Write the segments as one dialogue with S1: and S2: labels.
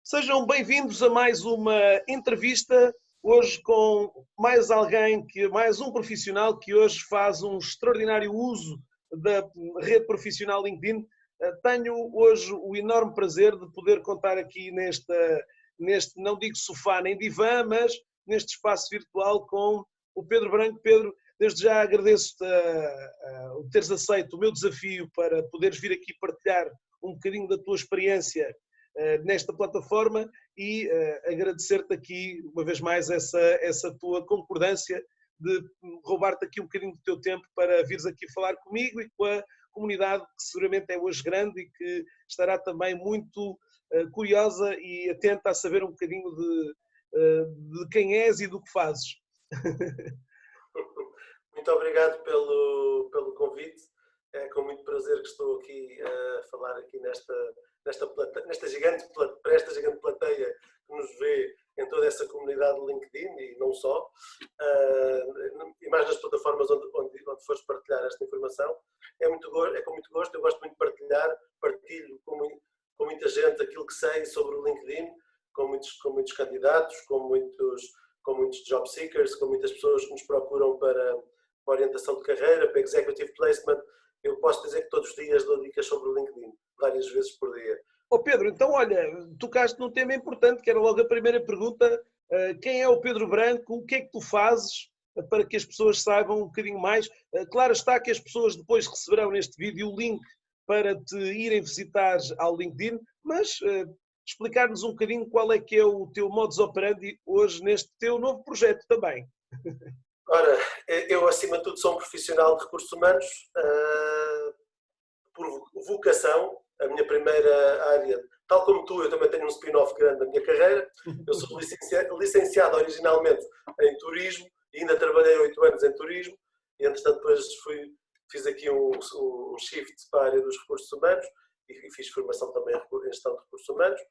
S1: Sejam bem-vindos a mais uma entrevista, hoje com mais alguém, mais um profissional que hoje faz um extraordinário uso da rede profissional LinkedIn. Tenho hoje o enorme prazer de poder contar aqui neste, não digo sofá nem divã, mas neste espaço virtual com o Pedro Branco. Pedro, desde já agradeço-te o teres aceito o meu desafio para poderes vir aqui partilhar um bocadinho da tua experiência nesta plataforma e agradecer-te aqui, uma vez mais, essa tua concordância de roubar-te aqui um bocadinho do teu tempo para vires aqui falar comigo e com a comunidade que seguramente é hoje grande e que estará também muito curiosa e atenta a saber um bocadinho de quem és e do que fazes.
S2: Muito obrigado pelo convite. É com muito prazer que estou aqui a falar aqui para esta gigante plateia que nos vê em toda essa comunidade do LinkedIn e não só, e mais nas plataformas onde fores partilhar esta informação. É com muito gosto, eu gosto muito de partilho com muita gente aquilo que sei sobre o LinkedIn, com muitos candidatos, com muitos job seekers, com muitas pessoas que nos procuram para orientação de carreira, para executive placement. Eu posso dizer que todos os dias dou dicas sobre o LinkedIn, várias vezes por dia.
S1: Pedro, então olha, tocaste num tema importante, que era logo a primeira pergunta. Quem é o Pedro Branco? O que é que tu fazes para que as pessoas saibam um bocadinho mais? Claro está que as pessoas depois receberão neste vídeo o link para te irem visitar ao LinkedIn, mas explicar-nos um bocadinho qual é que é o teu modus operandi hoje neste teu novo projeto também.
S2: Ora, eu acima de tudo sou um profissional de recursos humanos, por vocação. A minha primeira área, tal como tu, eu também tenho um spin-off grande da minha carreira. Eu sou licenciado originalmente em turismo e ainda trabalhei 8 anos em turismo e entretanto depois fiz aqui um shift para a área dos recursos humanos e fiz formação também em gestão de recursos humanos.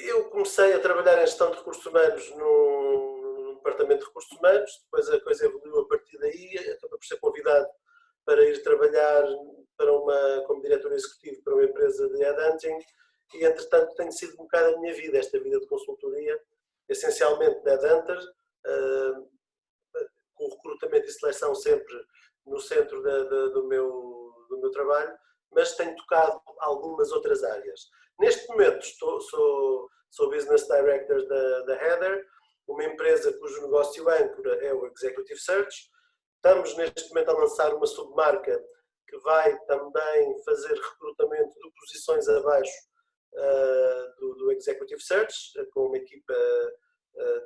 S2: Eu comecei a trabalhar em gestão de recursos humanos no departamento de recursos humanos, depois a coisa evoluiu a partir daí, acabei por ser convidado para ir trabalhar como diretor executivo para uma empresa de headhunting e, entretanto, tem sido um bocado a minha vida, esta vida de consultoria, essencialmente de headhunter, com o recrutamento e seleção sempre no centro do meu trabalho, mas tenho tocado algumas outras áreas. Neste momento sou Business Director da Heather, uma empresa cujo negócio âncora é o Executive Search. Estamos neste momento a lançar uma submarca que vai também fazer recrutamento de posições abaixo do Executive Search, com uma equipa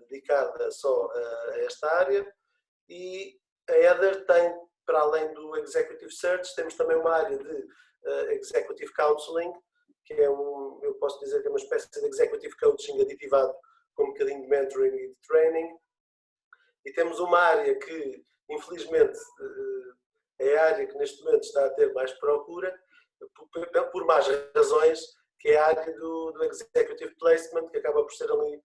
S2: dedicada só a esta área. E a Heather tem, para além do Executive Search, temos também uma área de Executive Counseling, que é eu posso dizer que é uma espécie de Executive Coaching aditivado com um bocadinho de mentoring e de training. E temos uma área que, infelizmente, é a área que neste momento está a ter mais procura, por más razões, que é a área do Executive Placement, que acaba por ser ali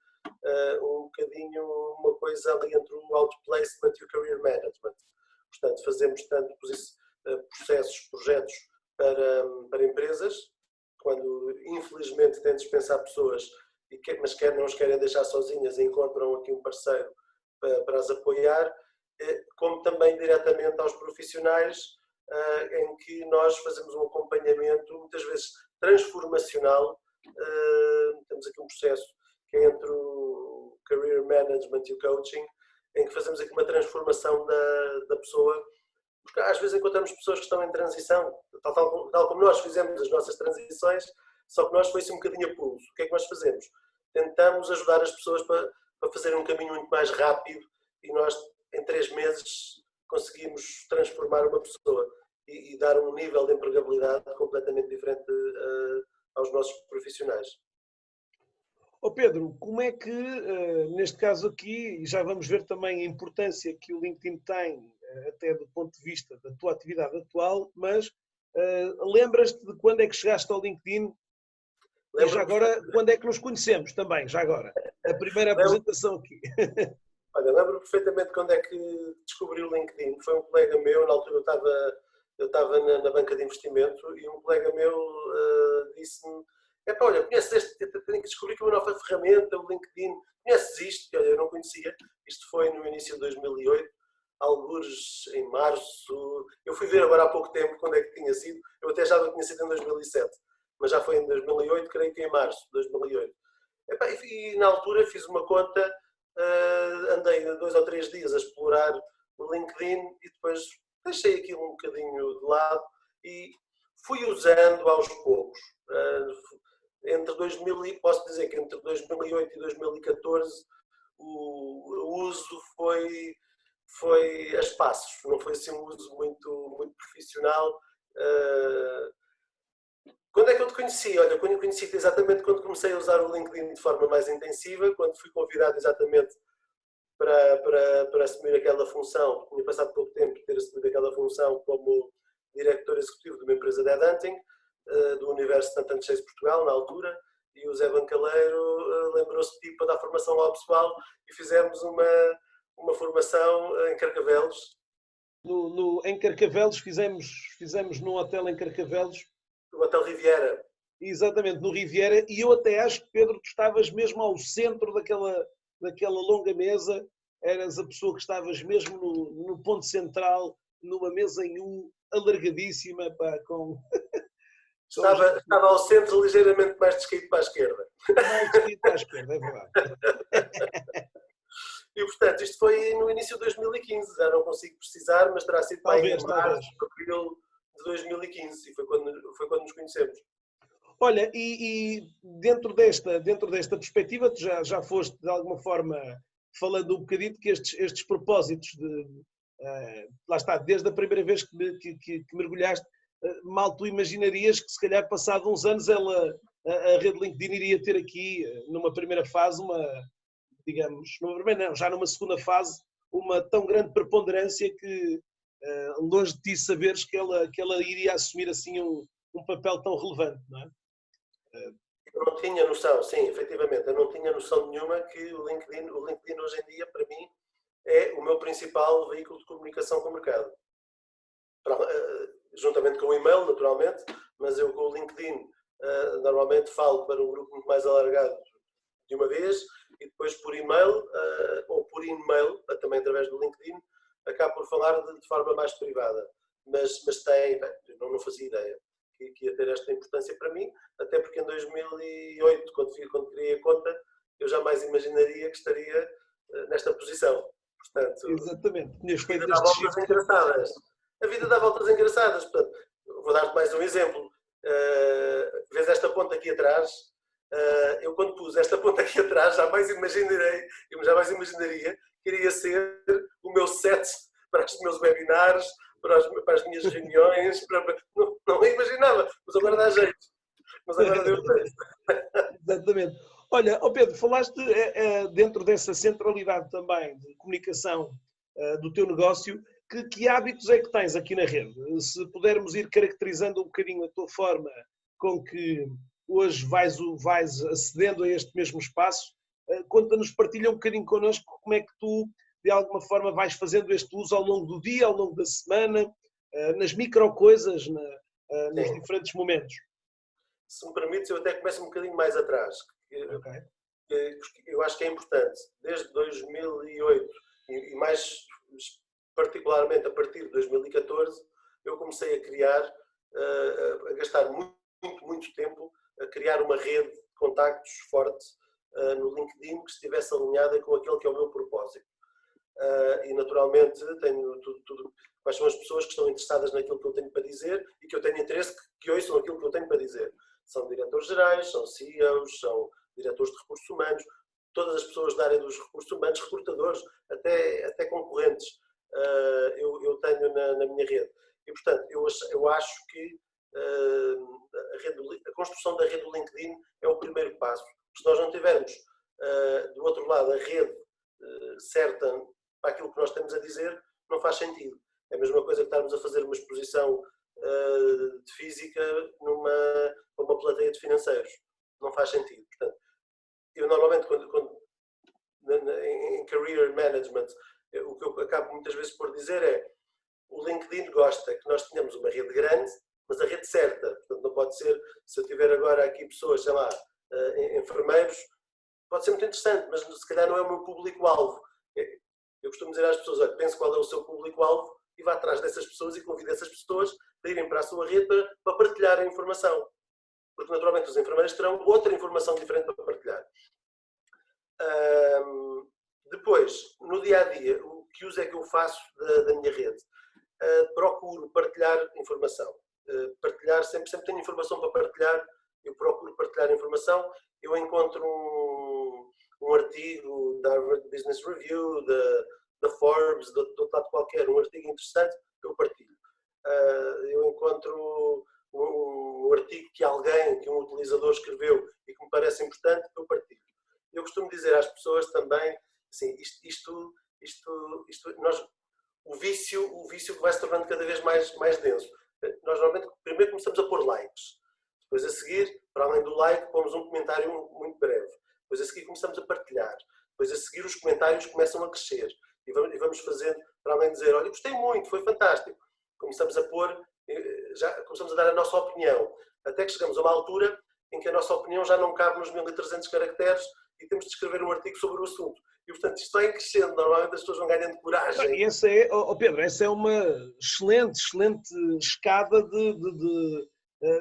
S2: um bocadinho uma coisa ali entre o Outplacement e o Career Management. Portanto, fazemos tanto processos, projetos para empresas, quando infelizmente têm de dispensar pessoas, mas não as querem deixar sozinhas e encontram aqui um parceiro para as apoiar, como também diretamente aos profissionais, em que nós fazemos um acompanhamento, muitas vezes transformacional. Temos aqui um processo que é entre o Career Management e o Coaching, em que fazemos aqui uma transformação da pessoa, porque às vezes encontramos pessoas que estão em transição, tal como nós fizemos as nossas transições, só que nós foi-se um bocadinho a pulso. O que é que nós fazemos? Tentamos ajudar as pessoas para fazer um caminho muito mais rápido e nós, em 3 meses, conseguimos transformar uma pessoa e dar um nível de empregabilidade completamente diferente aos nossos profissionais.
S1: Pedro, como é que, neste caso aqui, já vamos ver também a importância que o LinkedIn tem, até do ponto de vista da tua atividade atual, mas lembras-te de quando é que chegaste ao LinkedIn? E já agora, quando é que nos conhecemos também, já agora? A primeira apresentação aqui.
S2: Olha, lembro perfeitamente quando é que descobri o LinkedIn. Foi um colega meu, na altura eu estava na banca de investimento, e um colega meu disse-me: olha, conheces tenho que descobrir que é uma nova ferramenta, o LinkedIn, conheces isto? Que olha, eu não conhecia. Isto foi no início de 2008, algures em março. Eu fui ver agora há pouco tempo quando é que tinha sido. Eu até já tinha sido em 2007, mas já foi em 2008, creio que em março de 2008. E na altura fiz uma conta, andei 2 ou 3 dias a explorar o LinkedIn e depois deixei aquilo um bocadinho de lado e fui usando aos poucos. Posso dizer que entre 2008 e 2014 o uso foi a espaços, não foi assim um uso muito profissional. Quando é que eu te conheci? Olha, quando eu conheci-te exatamente quando comecei a usar o LinkedIn de forma mais intensiva, quando fui convidado exatamente para assumir aquela função. Tinha passado pouco tempo de ter assumido aquela função como diretor executivo de uma empresa de headhunting, do Universo Tantan Chase Portugal, na altura, e o Zé Bancaleiro lembrou-se de ti para dar formação lá ao pessoal e fizemos uma formação em Carcavelos.
S1: Em Carcavelos, fizemos num hotel em Carcavelos.
S2: No Hotel Riviera.
S1: Exatamente, no Riviera, e eu até acho que, Pedro, tu estavas mesmo ao centro daquela longa mesa, eras a pessoa que estavas mesmo no ponto central, numa mesa em U, alargadíssima, pá, com...
S2: Estava ao centro, ligeiramente mais descaído para a esquerda.
S1: Mais descaído para a esquerda, é verdade.
S2: E, portanto, isto foi no início de 2015, já não consigo precisar, mas terá sido para em março, abril de 2015, e foi quando nos conhecemos.
S1: Olha, e dentro desta perspectiva, tu já foste de alguma forma falando um bocadinho que estes propósitos lá está, desde a primeira vez que mergulhaste, mal tu imaginarias que se calhar passado uns anos a rede LinkedIn iria ter aqui, numa primeira fase, já numa segunda fase, uma tão grande preponderância que longe de ti saberes que ela iria assumir assim um papel tão relevante, não é?
S2: Eu não tinha noção, sim, efetivamente, eu não tinha noção nenhuma que o LinkedIn hoje em dia, para mim, é o meu principal veículo de comunicação com o mercado. Juntamente com o e-mail, naturalmente, mas eu com o LinkedIn normalmente falo para um grupo muito mais alargado de uma vez e depois por e-mail ou por e-mail, também através do LinkedIn, acabo por falar de forma mais privada. Mas não fazia ideia que ia ter esta importância para mim, até porque em 2008, quando criei a conta, eu jamais imaginaria que estaria nesta posição. Portanto,
S1: exatamente, tinhas feito
S2: a vida dá voltas engraçadas. A vida dá voltas engraçadas. Portanto, vou dar-te mais um exemplo. Vês esta ponta aqui atrás? Eu quando pus esta ponta aqui atrás, jamais imaginaria que iria ser o meu set para os meus webinars, para as minhas reuniões, não imaginava, mas agora dá jeito. Mas agora deu jeito.
S1: Exatamente. Olha, Pedro, falaste dentro dessa centralidade também de comunicação do teu negócio, que hábitos é que tens aqui na rede? Se pudermos ir caracterizando um bocadinho a tua forma com que hoje vais acedendo a este mesmo espaço, conta-nos, partilha um bocadinho connosco como é que tu, de alguma forma, vais fazendo este uso ao longo do dia, ao longo da semana, nas micro coisas, nos diferentes momentos.
S2: Se me permites, eu até começo um bocadinho mais atrás.
S1: Okay.
S2: Eu acho que é importante, desde 2008 e mais particularmente a partir de 2014, eu comecei a criar, a gastar muito tempo a criar uma rede de contactos forte no LinkedIn que estivesse alinhada com aquele que é o meu propósito. E naturalmente tenho tudo, quais são as pessoas que estão interessadas naquilo que eu tenho para dizer e que eu tenho interesse que ouçam aquilo que eu tenho para dizer. São diretores gerais, são CEOs, são diretores de recursos humanos, todas as pessoas da área dos recursos humanos, recrutadores, até concorrentes, eu tenho na minha rede. E, portanto, eu acho que a construção da rede do LinkedIn é o primeiro passo. Se nós não tivermos, do outro lado, a rede certa para aquilo que nós temos a dizer, não faz sentido. É a mesma coisa que estarmos a fazer uma exposição de física para uma plateia de financeiros. Não faz sentido. Portanto, eu normalmente, em career management, o que eu acabo muitas vezes por dizer é o LinkedIn gosta que nós tenhamos uma rede grande, mas a rede certa. Portanto, não pode ser, se eu tiver agora aqui pessoas, sei lá, enfermeiros, pode ser muito interessante, mas se calhar não é o meu público-alvo. Eu costumo dizer às pessoas, olha, pense qual é o seu público-alvo e vá atrás dessas pessoas e convide essas pessoas a irem para a sua rede para partilhar a informação. Porque naturalmente os enfermeiros terão outra informação diferente para partilhar. Depois, no dia-a-dia, que uso é que eu faço da minha rede? Procuro partilhar informação. Partilhar, sempre tenho informação para partilhar, eu procuro partilhar informação. Eu encontro um artigo da Harvard Business Review, da Forbes, de outro lado qualquer, um artigo interessante, eu partilho. Eu encontro um artigo que um utilizador escreveu e que me parece importante, eu partilho. Eu costumo dizer às pessoas também, assim, o vício que vai se tornando cada vez mais denso. Nós normalmente primeiro começamos a pôr likes, depois a seguir, para além do like, pomos um comentário muito breve, depois a seguir começamos a partilhar, depois a seguir os comentários começam a crescer e vamos fazendo, para além de dizer, olha, gostei muito, foi fantástico, começamos a pôr, já começamos a dar a nossa opinião, até que chegamos a uma altura em que a nossa opinião já não cabe nos 1300 caracteres e temos de escrever um artigo sobre o assunto. E, portanto, isto vai crescendo, normalmente as pessoas vão ganhando coragem.
S1: Pedro, essa é uma excelente escada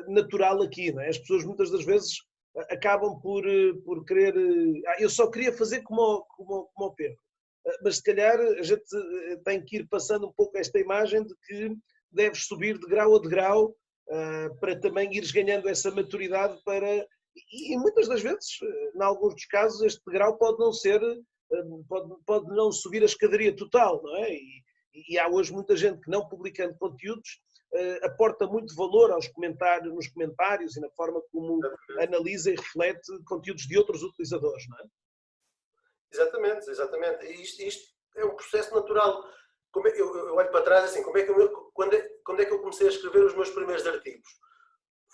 S1: natural aqui, não é? As pessoas muitas das vezes acabam por querer... eu só queria fazer como o Pedro. Mas se calhar a gente tem que ir passando um pouco esta imagem de que deves subir de grau a degrau para também ires ganhando essa maturidade para... E muitas das vezes, em alguns dos casos, este degrau pode não ser... Pode não subir a escadaria total, não é? E há hoje muita gente que, não publicando conteúdos, aporta muito valor nos comentários e na forma como analisa e reflete conteúdos de outros utilizadores, não é?
S2: Exatamente. E isto é um processo natural. Eu olho para trás assim, quando é que eu comecei a escrever os meus primeiros artigos?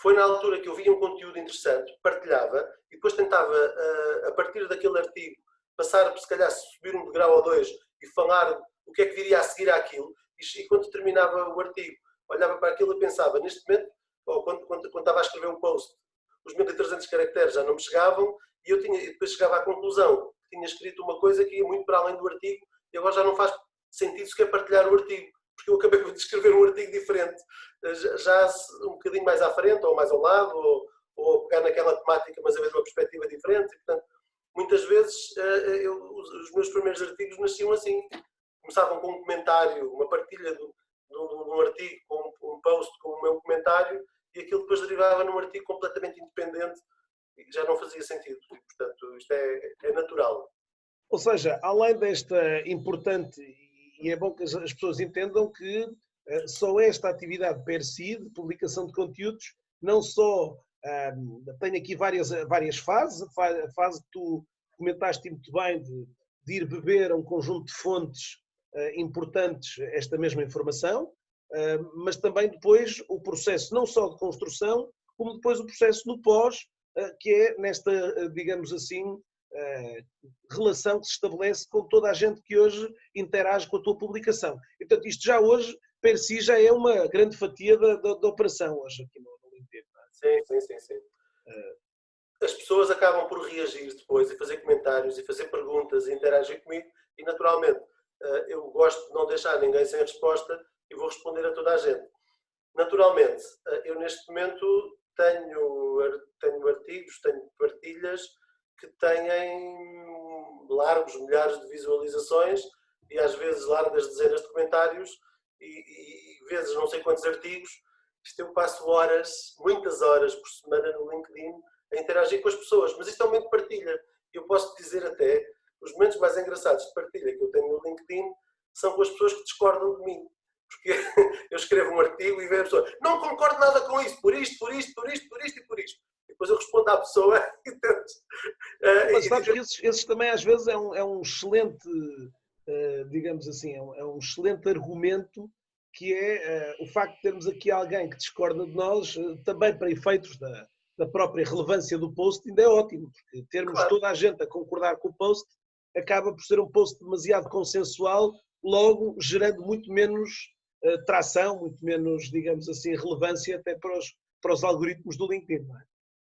S2: Foi na altura que eu via um conteúdo interessante, partilhava, e depois tentava, a partir daquele artigo, passar, se calhar, subir um degrau ou dois e falar o que é que viria a seguir àquilo. E quando terminava o artigo, olhava para aquilo e pensava, neste momento, ou quando estava a escrever um post, os 1300 caracteres já não me chegavam e eu depois chegava à conclusão que tinha escrito uma coisa que ia muito para além do artigo e agora já não faz sentido sequer partilhar o artigo, porque eu acabei de escrever um artigo diferente, já um bocadinho mais à frente, ou mais ao lado, ou pegar naquela temática, mas a ver de uma perspectiva diferente. E, portanto, muitas vezes os meus primeiros artigos nasciam assim. Começavam com um comentário, uma partilha de um artigo, com um post com o meu comentário, e aquilo depois derivava num artigo completamente independente e já não fazia sentido. E, portanto, isto é natural.
S1: Ou seja, além desta importante, e é bom que as pessoas entendam que só esta atividade per si, de publicação de conteúdos, não só tem aqui várias fases, a fase que tu comentaste muito bem de ir beber a um conjunto de fontes importantes esta mesma informação, mas também depois o processo não só de construção, como depois o processo no pós, que é nesta, digamos assim, relação que se estabelece com toda a gente que hoje interage com a tua publicação. E, portanto, isto já hoje, per si, já é uma grande fatia da operação hoje aqui no LinkedIn.
S2: Sim. As pessoas acabam por reagir depois e fazer comentários e fazer perguntas e interagir comigo e, naturalmente, eu gosto de não deixar ninguém sem resposta e vou responder a toda a gente. Naturalmente, eu neste momento tenho artigos, tenho partilhas que têm largos milhares de visualizações e às vezes largas dezenas de comentários e vezes não sei quantos artigos. Isto eu passo horas, muitas horas por semana no LinkedIn a interagir com as pessoas, mas isto é um momento de partilha. Eu posso dizer até, os momentos mais engraçados de partilha que eu tenho no LinkedIn são com as pessoas que discordam de mim. Porque eu escrevo um artigo e vejo a pessoa, não concordo nada com isso, por isto e por isto. E depois eu respondo à pessoa e tento...
S1: Mas sabes que esses também às vezes é um excelente, digamos assim, é um excelente argumento, que é o facto de termos aqui alguém que discorda de nós, também para efeitos da própria relevância do post, ainda é ótimo, porque termos toda a gente a concordar com o post acaba por ser um post demasiado consensual, logo gerando muito menos tração, muito menos, digamos assim, relevância até para os algoritmos do LinkedIn. Não é?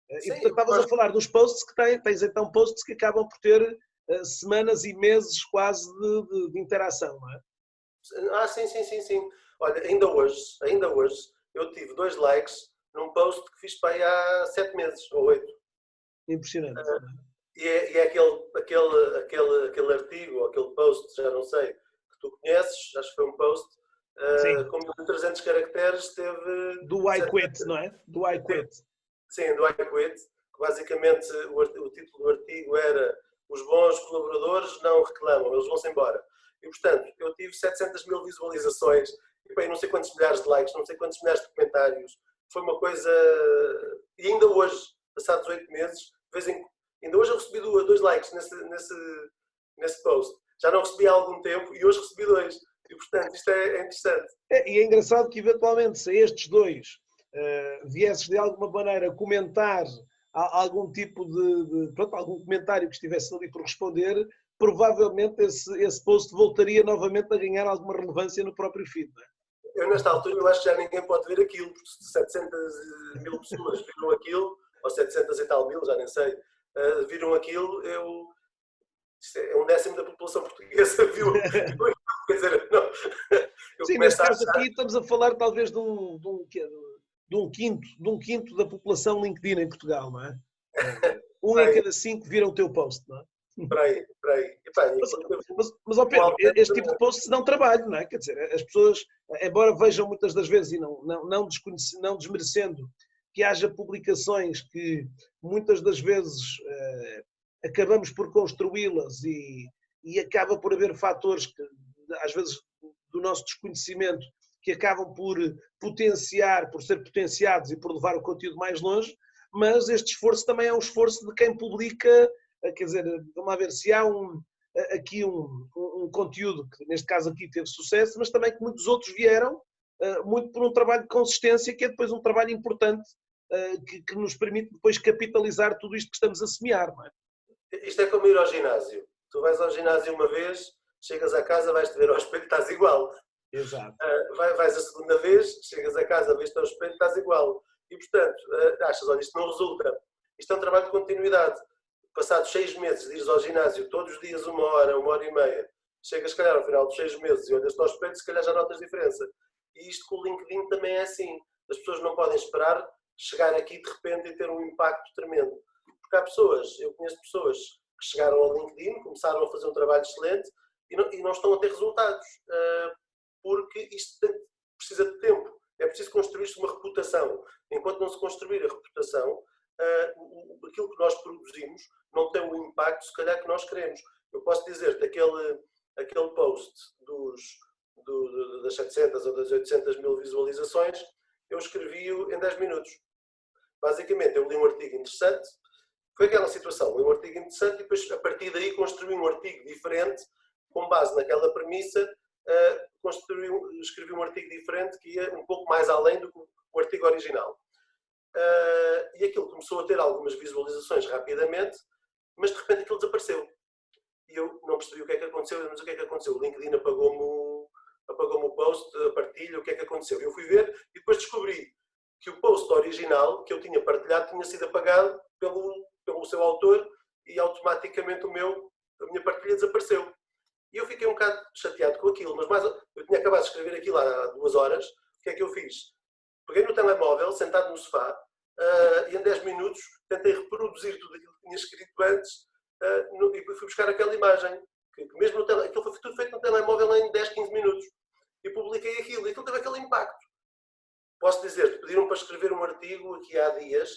S1: E portanto estavas a falar dos posts que tens então posts que acabam por ter semanas e meses quase de interação, não é?
S2: Sim. Olha, ainda hoje, eu tive 2 likes num post que fiz para aí há 7 meses ou 8.
S1: Impressionante.
S2: E é aquele artigo, ou aquele post, já não sei, que tu conheces, acho que foi um post, com 1300 caracteres, teve...
S1: Do I Quit, não é? Do I Quit.
S2: Sim, do I Quit, que basicamente o título do artigo era "Os bons colaboradores não reclamam, eles vão-se embora". E, portanto, eu tive 700 mil visualizações, e bem, não sei quantos milhares de likes, não sei quantos milhares de comentários. Foi uma coisa... E ainda hoje, passados 8 meses, ainda hoje eu recebi 2 likes nesse post. Já não recebi há algum tempo e hoje recebi 2. E, portanto, isto é interessante.
S1: E é engraçado que, eventualmente, se estes 2 viesses de alguma maneira comentar algum tipo pronto, algum comentário que estivesse ali por responder, provavelmente esse post voltaria novamente a ganhar alguma relevância no próprio feed. Não é?
S2: Eu, nesta altura, eu acho que já ninguém pode ver aquilo, porque 700 mil pessoas viram aquilo, ou 700 e tal mil, já nem sei, viram aquilo, isto é 1/10 da população portuguesa viu aquilo. Quer dizer, não.
S1: Sim, neste caso aqui estamos a falar talvez de um quinto da população LinkedIn em Portugal, não é? Em cada 5 viram o teu post, não é?
S2: Para aí.
S1: Mas Pedro, este tipo de posts dão trabalho, não é? Quer dizer, as pessoas, embora vejam muitas das vezes, e não desmerecendo, que haja publicações que muitas das vezes acabamos por construí-las e acaba por haver fatores que, às vezes, do nosso desconhecimento, que acabam por ser potenciados e por levar o conteúdo mais longe, mas este esforço também é um esforço de quem publica. Quer dizer, vamos ver se há aqui um conteúdo que neste caso aqui teve sucesso, mas também que muitos outros vieram, muito por um trabalho de consistência, que é depois um trabalho importante que nos permite depois capitalizar tudo isto que estamos a semear. Não é?
S2: Isto é como ir ao ginásio. Tu vais ao ginásio uma vez, chegas a casa, vais-te ver ao espelho, estás igual.
S1: Exato.
S2: Vais a segunda vez, chegas a casa, vês-te ao espelho, estás igual. E portanto, achas, olha, isto não resulta. Isto é um trabalho de continuidade. Passados 6 meses de ires ao ginásio todos os dias 1 hora, 1h30, chegas, se calhar, ao final dos 6 meses e olhas-te ao espelho, se calhar já notas diferença. E isto com o LinkedIn também é assim. As pessoas não podem esperar chegar aqui de repente e ter um impacto tremendo. Porque há pessoas, eu conheço pessoas que chegaram ao LinkedIn, começaram a fazer um trabalho excelente e não estão a ter resultados. Porque isto precisa de tempo. É preciso construir-se uma reputação. Enquanto não se construir a reputação, aquilo que nós produzimos não tem o impacto, se calhar, que nós queremos. Eu posso dizer-te, aquele post das 700 ou das 800 mil visualizações, eu escrevi-o em 10 minutos. Basicamente, eu li um artigo interessante, foi aquela situação, li um artigo interessante e depois, a partir daí, construí um artigo diferente, com base naquela premissa, escrevi um artigo diferente que ia um pouco mais além do que o artigo original. E aquilo começou a ter algumas visualizações rapidamente, mas de repente aquilo desapareceu. E eu não percebi o que é que aconteceu, mas o que é que aconteceu? O LinkedIn apagou-me o post, a partilha, o que é que aconteceu? Eu fui ver e depois descobri que o post original que eu tinha partilhado tinha sido apagado pelo seu autor e automaticamente a minha partilha desapareceu. E eu fiquei um bocado chateado com aquilo, mas eu tinha acabado de escrever aquilo há 2 horas. O que é que eu fiz? Peguei no telemóvel, sentado no sofá, e em 10 minutos tentei reproduzir tudo aquilo que tinha escrito antes e fui buscar aquela imagem. Que mesmo aquilo foi tudo feito no telemóvel em 10, 15 minutos. E publiquei aquilo. E aquilo teve aquele impacto. Posso dizer-te, pediram para escrever um artigo aqui há dias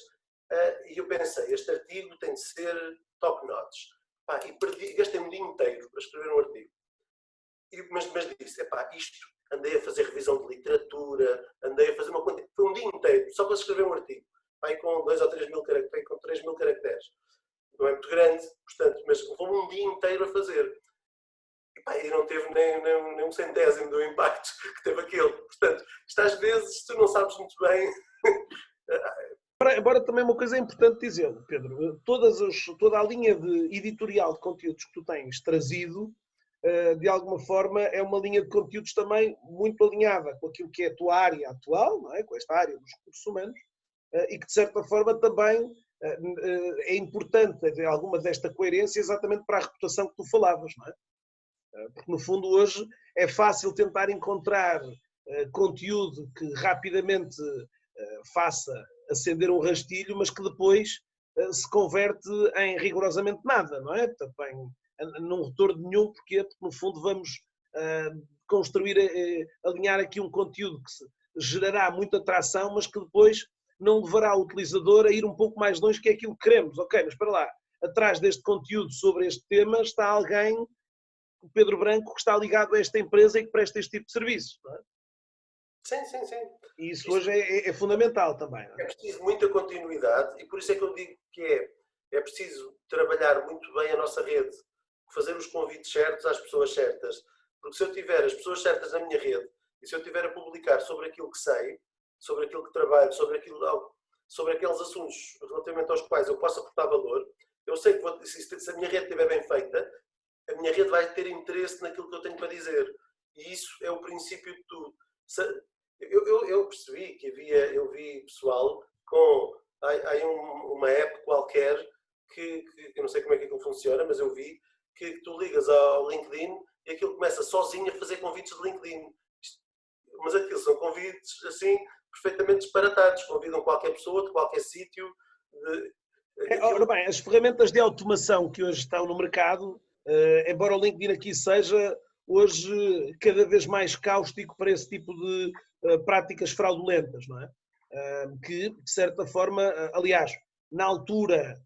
S2: e eu pensei, este artigo tem de ser top notch. E gastei um dia inteiro para escrever um artigo. Mas disse, isto, andei a fazer revisão de literatura, andei a fazer uma quantidade, foi um dia inteiro, só para escrever um artigo. Com 2 ou 3 mil caracteres, com 3 mil caracteres. Não é muito grande, portanto, mas levou-me um dia inteiro a fazer. E não teve nem um centésimo do impacto que teve aquele. Portanto, isto às vezes tu não sabes muito bem.
S1: Embora também uma coisa é importante dizer, Pedro, toda a linha editorial de conteúdos que tu tens trazido de alguma forma, é uma linha de conteúdos também muito alinhada com aquilo que é a tua área atual, não é? Com esta área dos recursos humanos, e que, de certa forma, também é importante haver alguma desta coerência exatamente para a reputação que tu falavas, não é? Porque, no fundo, hoje é fácil tentar encontrar conteúdo que rapidamente faça acender um rastilho, mas que depois se converte em rigorosamente nada, não é? Portanto, não retorno nenhum, porque no fundo vamos construir, alinhar aqui um conteúdo que gerará muita atração, mas que depois não levará o utilizador a ir um pouco mais longe, que é aquilo que queremos. Ok, mas espera lá, atrás deste conteúdo sobre este tema está alguém, o Pedro Branco, que está ligado a esta empresa e que presta este tipo de serviço, não é?
S2: Sim, sim, sim.
S1: E isso hoje é fundamental também. Não é?
S2: É preciso muita continuidade e por isso é que eu digo que é preciso trabalhar muito bem a nossa rede, fazer os convites certos às pessoas certas. Porque se eu tiver as pessoas certas na minha rede e se eu tiver a publicar sobre aquilo que sei, sobre aquilo que trabalho, sobre aqueles assuntos relativamente aos quais eu posso aportar valor, eu sei que se a minha rede estiver bem feita, a minha rede vai ter interesse naquilo que eu tenho para dizer. E isso é o princípio de tudo. Eu percebi que eu vi pessoal há uma app qualquer que eu não sei como é que aquilo funciona, mas eu vi que tu ligas ao LinkedIn e aquilo começa sozinho a fazer convites de LinkedIn. Mas aquilo são convites assim perfeitamente disparatados, convidam qualquer pessoa de qualquer sítio.
S1: Ora bem, as ferramentas de automação que hoje estão no mercado, embora o LinkedIn aqui seja hoje cada vez mais cáustico para esse tipo de práticas fraudulentas, não é? Que, de certa forma, aliás, na altura,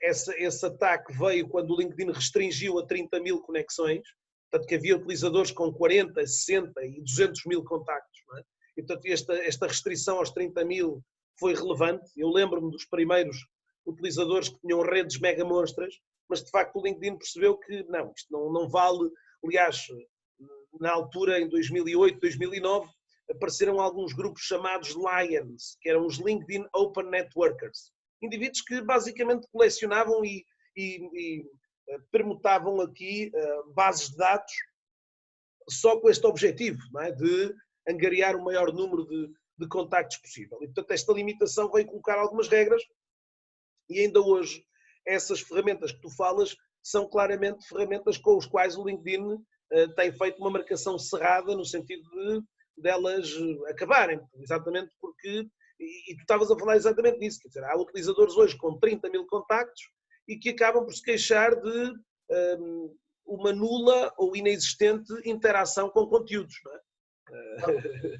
S1: esse ataque veio quando o LinkedIn restringiu a 30 mil conexões, portanto que havia utilizadores com 40, 60 e 200 mil contactos, não é? E, portanto, esta restrição aos 30 mil foi relevante. Eu lembro-me dos primeiros utilizadores que tinham redes mega monstras, mas de facto o LinkedIn percebeu que não, isto não vale. Aliás, na altura, em 2008, 2009, apareceram alguns grupos chamados Lions, que eram os LinkedIn Open Networkers. Indivíduos que basicamente colecionavam e permutavam aqui bases de dados só com este objetivo, não é? De angariar o maior número de contactos possível. E, portanto, esta limitação veio colocar algumas regras e ainda hoje essas ferramentas que tu falas são claramente ferramentas com as quais o LinkedIn tem feito uma marcação cerrada no sentido delas acabarem, exatamente porque, e tu estavas a falar exatamente disso, quer dizer, há utilizadores hoje com 30 mil contactos e que acabam por se queixar de uma nula ou inexistente interação com conteúdos, não é?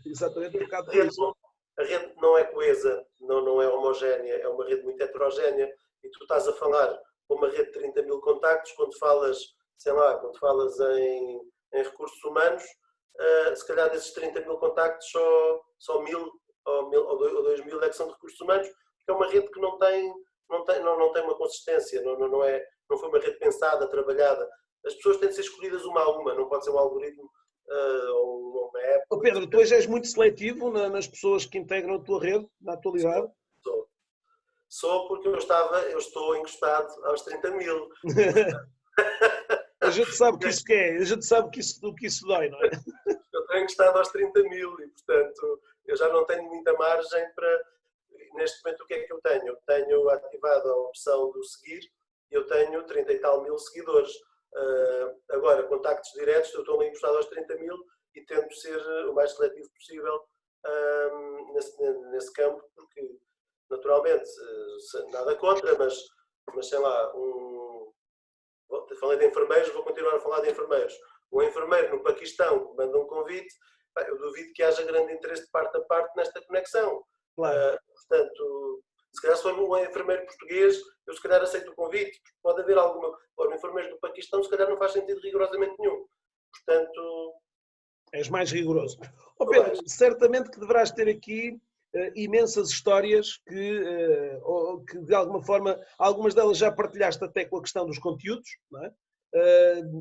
S1: Exatamente por causa disso.
S2: A rede não é coesa, não é homogénea, é uma rede muito heterogénea e tu estás a falar com uma rede de 30 mil contactos, quando falas, sei lá, quando falas em recursos humanos, se calhar desses 30 mil contactos só 1000 ou 2000 é que são de recursos humanos, porque é uma rede que não tem uma consistência, não foi uma rede pensada, trabalhada. As pessoas têm de ser escolhidas uma a uma, não pode ser um algoritmo ou uma app.
S1: Pedro, tu hoje és muito seletivo nas pessoas que integram a tua rede, na atualidade?
S2: Sou porque eu estou encostado aos 30 mil.
S1: A gente sabe o que isso quer, a gente sabe o que isso dói, não é?
S2: Eu estou encostado aos 30 mil e, portanto, eu já não tenho muita margem para... Neste momento, o que é que eu tenho? Eu tenho ativado a opção do seguir e eu tenho 30 e tal mil seguidores. Agora, contactos diretos, eu estou encostado aos 30 mil e tento ser o mais seletivo possível nesse campo, porque, naturalmente, nada contra, mas sei lá, falei de enfermeiros, vou continuar a falar de enfermeiros. Um enfermeiro no Paquistão que manda um convite, eu duvido que haja grande interesse de parte a parte nesta conexão.
S1: Claro.
S2: Portanto, se calhar se for um enfermeiro português, eu se calhar aceito o convite, porque pode haver alguma... Ora, enfermeiros do Paquistão, se calhar não faz sentido rigorosamente nenhum. Portanto...
S1: És mais rigoroso. Pedro, certamente que deverás ter aqui imensas histórias que de alguma forma, algumas delas já partilhaste até com a questão dos conteúdos, não é?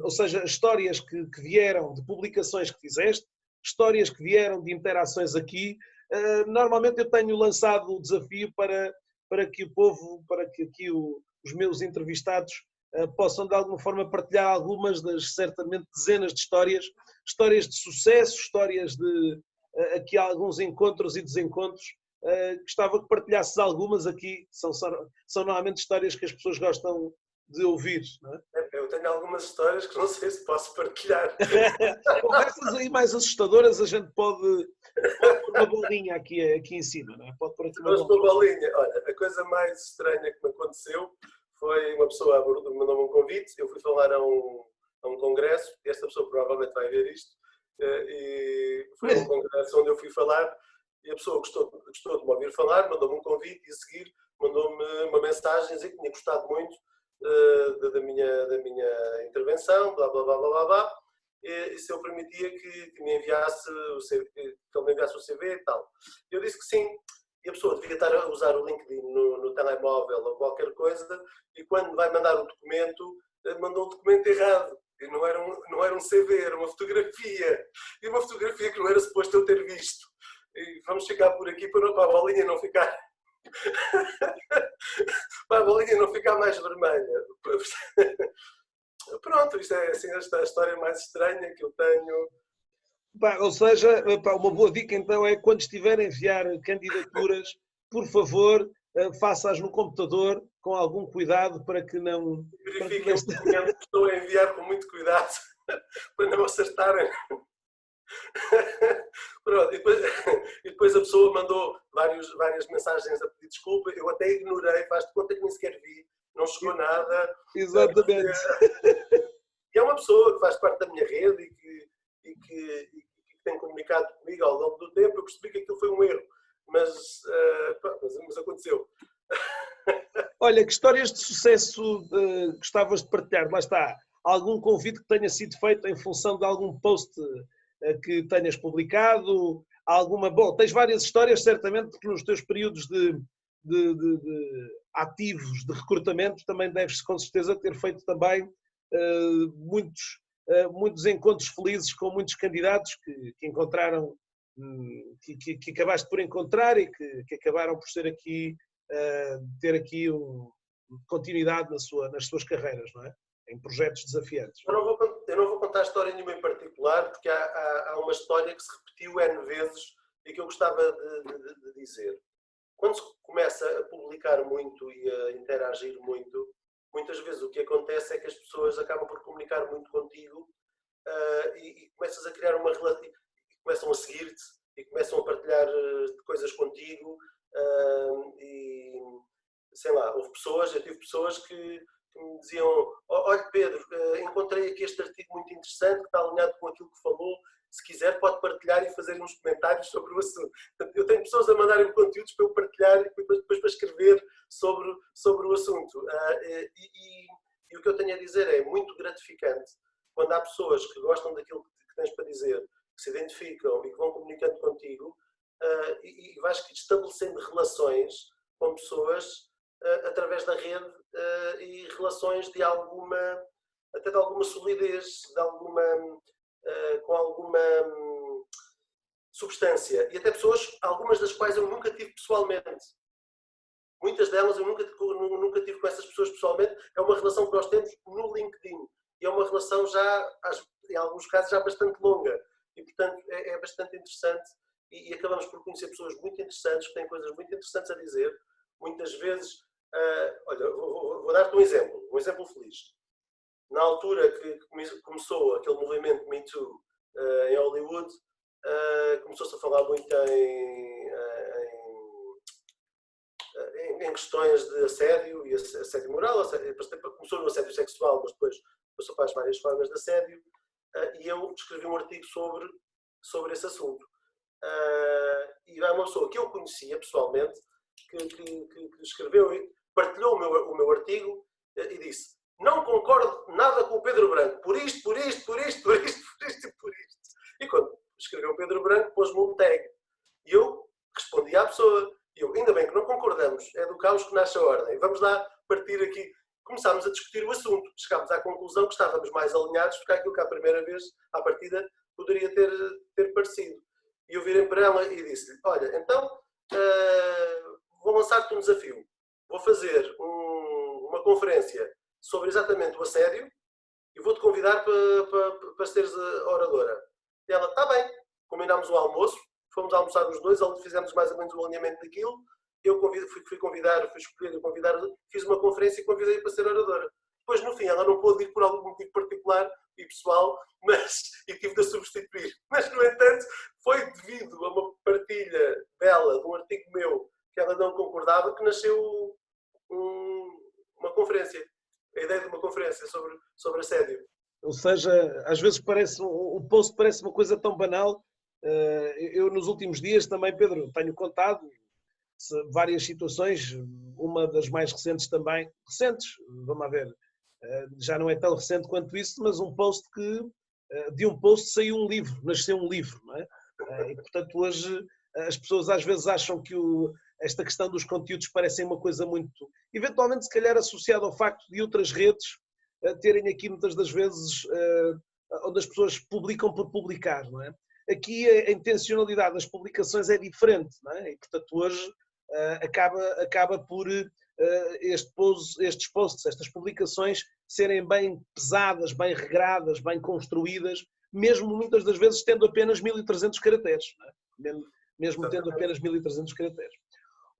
S1: Ou seja, histórias que vieram de publicações que fizeste, histórias que vieram de interações aqui. Normalmente eu tenho lançado o desafio para que o povo, para que aqui os meus entrevistados possam de alguma forma partilhar algumas das certamente dezenas de histórias de sucesso, histórias de aqui há alguns encontros e desencontros. Gostava que partilhasses algumas aqui, são normalmente histórias que as pessoas gostam de ouvir, não é?
S2: Eu tenho algumas histórias que não sei se posso partilhar.
S1: Conversas aí mais assustadoras, a gente pode pôr uma bolinha aqui em cima, não é? Pode pôr aqui uma
S2: bolinha. Olha, a coisa mais estranha que me aconteceu foi uma pessoa mandou-me um convite, eu fui falar a um congresso, e esta pessoa provavelmente vai ver isto, e foi um congresso onde eu fui falar, e a pessoa gostou de me ouvir falar, mandou-me um convite e a seguir mandou-me uma mensagem que tinha gostado muito da minha intervenção, blá blá blá blá blá, e se eu permitia que me enviasse o CV, que ele me enviasse o CV e tal. Eu disse que sim, e a pessoa devia estar a usar o LinkedIn no telemóvel ou qualquer coisa, e quando vai mandar o documento, mandou o documento errado. E não era um CV, era uma fotografia. E uma fotografia que não era suposto eu ter visto. E vamos ficar por aqui para a bolinha não ficar... para a bolinha não ficar mais vermelha. Pronto, isto é assim, esta história mais estranha que eu tenho.
S1: Ou seja, uma boa dica então é quando estiver a enviar candidaturas, por favor, faça-as no computador com algum cuidado para que não...
S2: Verifiquem o documento que estou a enviar com muito cuidado para não acertarem. Pronto, e depois a pessoa mandou várias mensagens a pedir desculpa, eu até ignorei, faz de conta que nem sequer vi, não chegou nada.
S1: Exatamente.
S2: E é uma pessoa que faz parte da minha rede e que tem comunicado comigo ao longo do tempo. Eu percebi que aquilo foi um erro, mas aconteceu.
S1: Olha, que histórias de sucesso gostavas de partilhar? Lá está, algum convite que tenha sido feito em função de algum post que tenhas publicado? Bom, tens várias histórias, certamente, porque nos teus períodos de ativos de recrutamento também deves, com certeza, ter feito também muitos encontros felizes com muitos candidatos que encontraram, que acabaste por encontrar e que acabaram por ser ter aqui continuidade nas suas carreiras, não é? Em projetos desafiantes.
S2: Eu não vou contar a história nenhuma em particular, porque há uma história que se repetiu N vezes e que eu gostava de dizer. Quando se começa a publicar muito e a interagir muito, muitas vezes o que acontece é que as pessoas acabam por comunicar muito contigo e começas a criar uma relação, começam a seguir-te e começam a partilhar coisas contigo e sei lá, eu tive pessoas que me diziam: olha Pedro, encontrei aqui este artigo muito interessante que está alinhado com aquilo que falou, se quiser pode partilhar e fazer uns comentários sobre o assunto. Portanto, eu tenho pessoas a mandarem conteúdos para eu partilhar e depois para escrever sobre o assunto. E o que eu tenho a dizer é muito gratificante quando há pessoas que gostam daquilo que tens para dizer, que se identificam e que vão comunicando contigo e vais estabelecendo relações com pessoas através da rede e relações até de alguma solidez, com alguma substância. E até pessoas, algumas das quais eu nunca tive pessoalmente. Muitas delas eu nunca tive com essas pessoas pessoalmente. É uma relação que nós temos no LinkedIn. E é uma relação já, em alguns casos, já bastante longa. E, portanto, é bastante interessante. E acabamos por conhecer pessoas muito interessantes, que têm coisas muito interessantes a dizer. Muitas vezes, olha, vou dar-te um exemplo feliz. Na altura que começou aquele movimento Me Too em Hollywood, começou-se a falar muito em questões de assédio e assédio moral. Começou no assédio sexual, mas depois passou para as várias formas de assédio. E eu escrevi um artigo sobre esse assunto. E há uma pessoa que eu conhecia pessoalmente que escreveu, partilhou o meu artigo e disse: não concordo nada com o Pedro Branco, por isto, por isto, por isto, por isto, por isto e por isto. E quando escreveu o Pedro Branco, pôs-me um tag. E eu respondi à pessoa, ainda bem que não concordamos, é do caos que nasce a ordem. Vamos lá partir aqui. Começámos a discutir o assunto, chegámos à conclusão que estávamos mais alinhados do que aquilo que à primeira vez, à partida, poderia ter parecido. E eu virei para ela e disse-lhe: olha, então vou lançar-te um desafio. Vou fazer uma conferência sobre exatamente o assédio e vou-te convidar para seres a oradora. E ela, está bem. Combinámos o almoço, fomos almoçar os dois, fizemos mais ou menos o alinhamento daquilo. Eu fui convidar, fui escolher e convidar, fiz uma conferência e convidei para ser oradora. Depois, no fim, ela não pôde ir por algum motivo particular e pessoal, e tive de a substituir. Mas, no entanto, foi devido a uma partilha dela, de um artigo meu, que ela não concordava, que nasceu uma conferência. A ideia de uma conferência sobre assédio.
S1: Ou seja, às vezes o post parece uma coisa tão banal. Eu, nos últimos dias também, Pedro, tenho contado várias situações, uma das mais recentes também, vamos a ver, já não é tão recente quanto isso, mas um post de um post saiu um livro, nasceu um livro, não é? E, portanto, hoje as pessoas às vezes acham que esta questão dos conteúdos parecem uma coisa muito, eventualmente se calhar associada ao facto de outras redes terem aqui muitas das vezes onde as pessoas publicam por publicar, não é? Aqui a intencionalidade das publicações é diferente, não é? E, portanto, hoje acaba por estes posts, estas publicações serem bem pesadas, bem regradas, bem construídas, mesmo muitas das vezes tendo apenas 1300 caracteres, não é? Mesmo tendo apenas 1300 caracteres.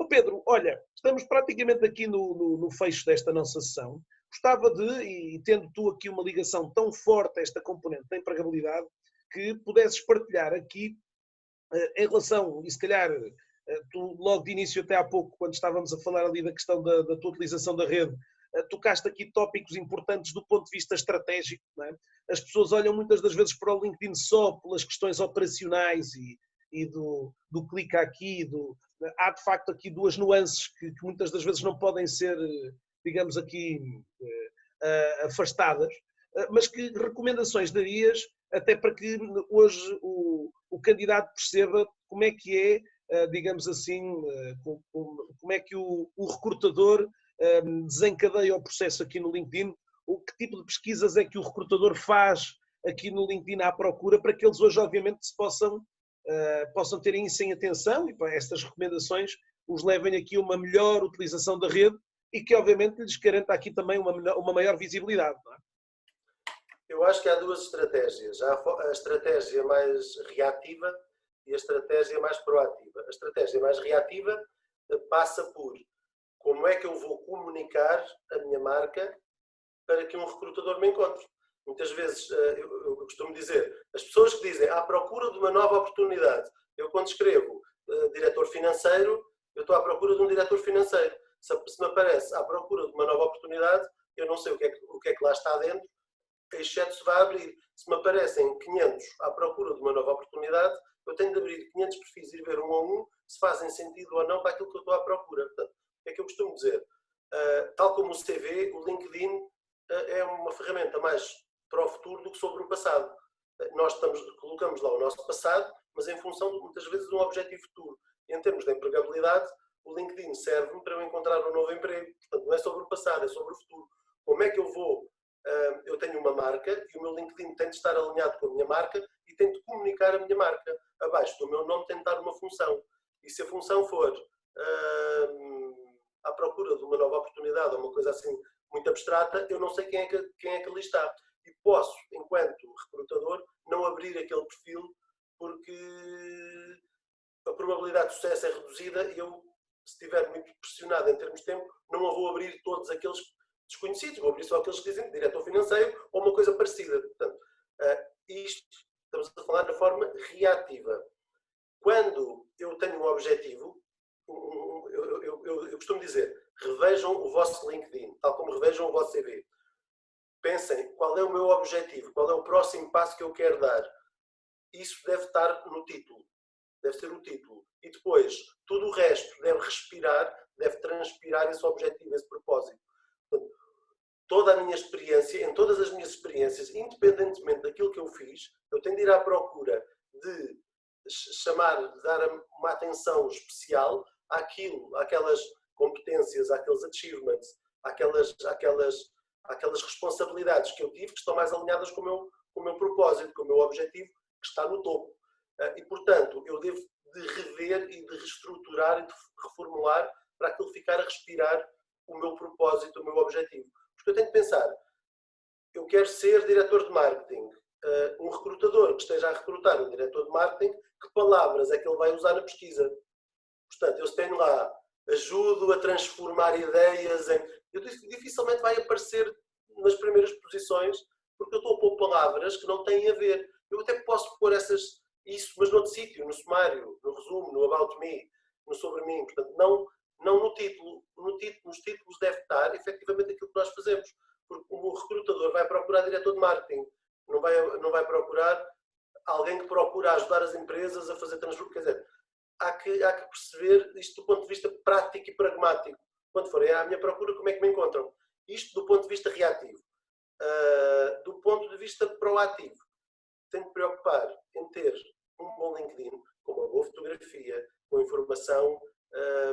S1: Pedro, olha, estamos praticamente aqui no fecho desta nossa sessão. Gostava e tendo tu aqui uma ligação tão forte a esta componente da empregabilidade, que pudesses partilhar aqui em relação, e se calhar tu logo de início até há pouco, quando estávamos a falar ali da questão da tua utilização da rede, tocaste aqui tópicos importantes do ponto de vista estratégico, não é? As pessoas olham muitas das vezes para o LinkedIn só pelas questões operacionais e do clica aqui, há de facto aqui duas nuances que muitas das vezes não podem ser, digamos aqui, afastadas, mas que recomendações darias até para que hoje o candidato perceba como é que é, digamos assim, como é que o recrutador desencadeia o processo aqui no LinkedIn, que tipo de pesquisas é que o recrutador faz aqui no LinkedIn à procura para que eles hoje obviamente se possam ter isso em atenção e para estas recomendações os levem aqui a uma melhor utilização da rede e que obviamente lhes garanta aqui também uma maior visibilidade, não é?
S2: Eu acho que há duas estratégias. Há a estratégia mais reativa e a estratégia mais proativa. A estratégia mais reativa passa por como é que eu vou comunicar a minha marca para que um recrutador me encontre. Muitas vezes, eu costumo dizer, as pessoas que dizem à procura de uma nova oportunidade, eu quando escrevo diretor financeiro, eu estou à procura de um diretor financeiro. Se me aparece à procura de uma nova oportunidade, eu não sei o que é que lá está dentro, exceto se vai abrir. Se me aparecem 500 à procura de uma nova oportunidade, eu tenho de abrir 500 perfis e ver um a um se fazem sentido ou não para aquilo que eu estou à procura. Portanto, é que eu costumo dizer, tal como o CV, o LinkedIn é uma ferramenta mais para o futuro do que sobre o passado. Nós colocamos lá o nosso passado, mas em função, muitas vezes, de um objetivo futuro. E em termos de empregabilidade, o LinkedIn serve-me para eu encontrar um novo emprego. Portanto, não é sobre o passado, é sobre o futuro. Como é que eu vou? Eu tenho uma marca e o meu LinkedIn tem de estar alinhado com a minha marca e tem de comunicar a minha marca. Abaixo do meu nome tem de dar uma função. E se a função for à procura de uma nova oportunidade ou uma coisa assim muito abstrata, eu não sei quem é que ali está. E posso, enquanto recrutador, não abrir aquele perfil porque a probabilidade de sucesso é reduzida e eu, se estiver muito pressionado em termos de tempo, não a vou abrir todos aqueles desconhecidos, vou abrir só aqueles que dizem diretor financeiro ou uma coisa parecida. Portanto, isto estamos a falar da forma reativa. Quando eu tenho um objetivo, eu costumo dizer, revejam o vosso LinkedIn, tal como revejam o vosso CV. Pensem, qual é o meu objetivo? Qual é o próximo passo que eu quero dar? Isso deve estar no título. Deve ser o título. E depois, tudo o resto deve respirar, deve transpirar esse objetivo, esse propósito. Portanto, toda a minha experiência, em todas as minhas experiências, independentemente daquilo que eu fiz, eu tenho de ir à procura de dar uma atenção especial àquelas competências, àqueles achievements, àquelas responsabilidades que eu tive que estão mais alinhadas com o meu propósito, com o meu objetivo, que está no topo. E, portanto, eu devo de rever e de reestruturar e de reformular para aquilo ficar a respirar o meu propósito, o meu objetivo. Porque eu tenho que pensar, eu quero ser diretor de marketing. Um recrutador que esteja a recrutar um diretor de marketing, que palavras é que ele vai usar na pesquisa? Portanto, eu tenho lá, ajudo a transformar ideias em... Dificilmente vai aparecer nas primeiras posições, porque eu estou a pôr palavras que não têm a ver. Eu até posso pôr isso, mas noutro sítio, no sumário, no resumo, no about me, no sobre mim. Portanto, não no título. Nos títulos deve estar, efetivamente, aquilo que nós fazemos. Porque o recrutador vai procurar diretor de marketing. Não vai procurar alguém que procura ajudar as empresas a fazer transformação. Quer dizer, há que perceber isto do ponto de vista prático e pragmático. Quando forem à minha procura, como é que me encontram? Isto do ponto de vista reativo. Do ponto de vista proativo, tenho que preocupar em ter um bom LinkedIn, com uma boa fotografia, com informação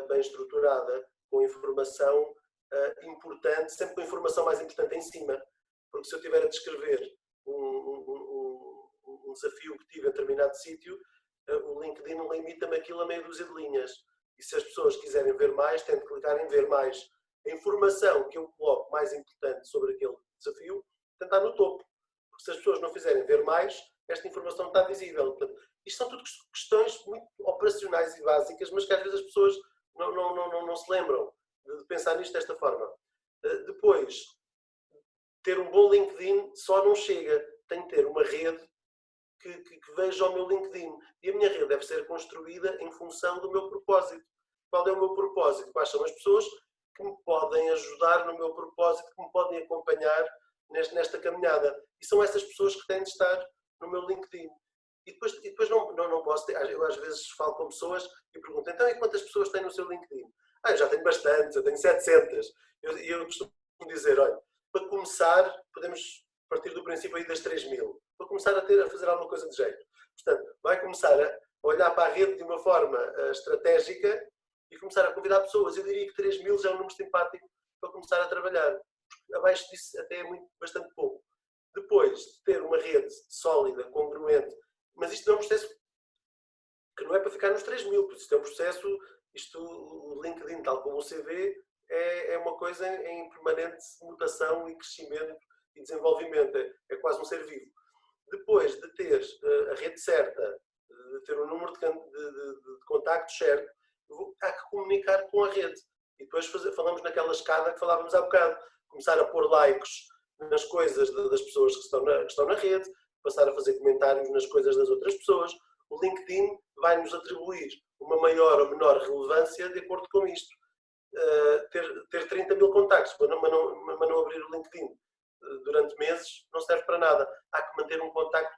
S2: bem estruturada, com informação importante, sempre com a informação mais importante em cima. Porque se eu estiver a descrever um desafio que tive em determinado sítio, o LinkedIn limita-me aquilo a meia dúzia de linhas. E se as pessoas quiserem ver mais, têm de clicar em ver mais. A informação que eu coloco mais importante sobre aquele desafio tem de estar no topo. Porque se as pessoas não fizerem ver mais, esta informação está visível. Portanto, isto são tudo questões muito operacionais e básicas, mas que às vezes as pessoas não se lembram de pensar nisto desta forma. Depois, ter um bom LinkedIn só não chega. Tem de ter uma rede que veja o meu LinkedIn. E a minha rede deve ser construída em função do meu propósito. Qual é o meu propósito? Quais são as pessoas que me podem ajudar no meu propósito, que me podem acompanhar nesta caminhada? E são essas pessoas que têm de estar no meu LinkedIn. E depois não posso ter, eu às vezes falo com pessoas e pergunto, então e quantas pessoas têm no seu LinkedIn? Eu já tenho bastantes, eu tenho 700. Eu costumo dizer, olha, para começar, podemos partir do princípio aí das 3.000. Para começar a fazer alguma coisa de jeito. Portanto, vai começar a olhar para a rede de uma forma estratégica e começar a convidar pessoas. Eu diria que 3.000 já é um número simpático para começar a trabalhar. Abaixo disso até é bastante pouco. Depois de ter uma rede sólida, congruente, mas isto não é um processo que não é para ficar nos 3.000, porque isto é um processo, o LinkedIn, tal como o CV, é uma coisa em permanente mutação e crescimento e desenvolvimento. É quase um ser vivo. Depois de ter a rede certa, de ter o número de contactos certo, há que comunicar com a rede. E depois falamos naquela escada que falávamos há bocado. Começar a pôr likes nas coisas das pessoas que estão na rede, passar a fazer comentários nas coisas das outras pessoas. O LinkedIn vai-nos atribuir uma maior ou menor relevância de acordo com isto. Ter 30.000 contactos, mas não abrir o LinkedIn durante meses não serve para nada. Há que manter um contacto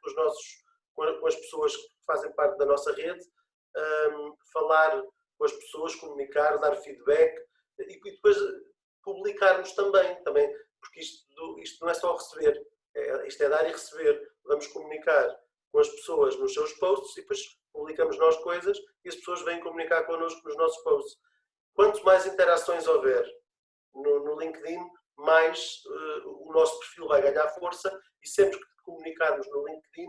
S2: com as pessoas que fazem parte da nossa rede, falar com as pessoas, comunicar, dar feedback e depois publicarmos também porque isto não é só receber, isto é dar e receber. Vamos comunicar com as pessoas nos seus posts e depois publicamos nós coisas e as pessoas vêm comunicar connosco nos nossos posts. Quanto mais interações houver no LinkedIn, mais o nosso perfil vai ganhar força e sempre que comunicarmos no LinkedIn,